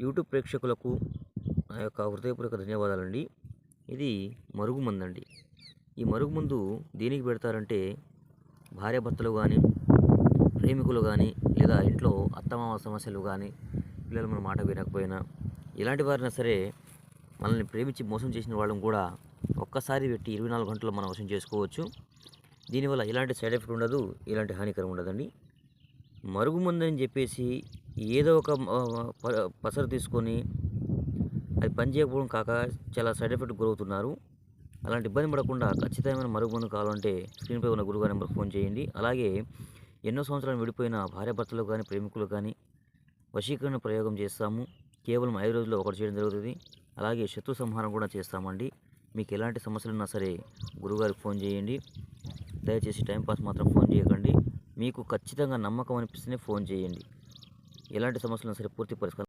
YouTube ప్రేక్షకులకు నా యొక్క హృదయపూర్వక ధన్యవాదాలండి. ఇది మరుగుమందండి. ఈ మరుగుమందు దేనికి పెడతారంటే భార్యాభర్తలు కానీ, ప్రేమికులు కానీ, లేదా ఇంట్లో అత్తమామ సమస్యలు కానీ, పిల్లలు మన మాట వినకపోయినా, ఇలాంటి వారైనా సరే మనల్ని ప్రేమించి మోసం చేసిన వాళ్ళని కూడా ఒక్కసారి పెట్టి 24 గంటల్లో మనం వశం చేసుకోవచ్చు. దీనివల్ల ఎలాంటి సైడ్ ఎఫెక్ట్ ఉండదు, ఎలాంటి హానికరం ఉండదండి. మరుగుమందని చెప్పేసి ఏదో ఒక పసరు తీసుకొని అది పని చేయకపోవడం కాక చాలా సైడ్ ఎఫెక్ట్ గురవుతున్నారు. అలాంటి ఇబ్బంది పడకుండా ఖచ్చితమైన మరుగుమందు కావాలంటే స్క్రీన్పై ఉన్న గురుగారి నెంబర్కి ఫోన్ చేయండి. అలాగే ఎన్నో సంవత్సరాలు విడిపోయిన భార్యాభర్తలు కానీ, ప్రేమికులు కానీ వశీకరణ ప్రయోగం చేస్తాము. కేవలం 5 రోజుల్లో ఒకటి చేయడం జరుగుతుంది. అలాగే శత్రు సంహారం కూడా చేస్తామండి. మీకు ఎలాంటి సమస్యలున్నా సరే గురుగారికి ఫోన్ చేయండి. దయచేసి టైంపాస్ మాత్రం ఫోన్ చేయకండి. మీకు ఖచ్చితంగా నమ్మకం అనిపిస్తేనే ఫోన్ చేయండి. ఎలాంటి సమస్యలున్నా సరే పూర్తి పరిష్కారం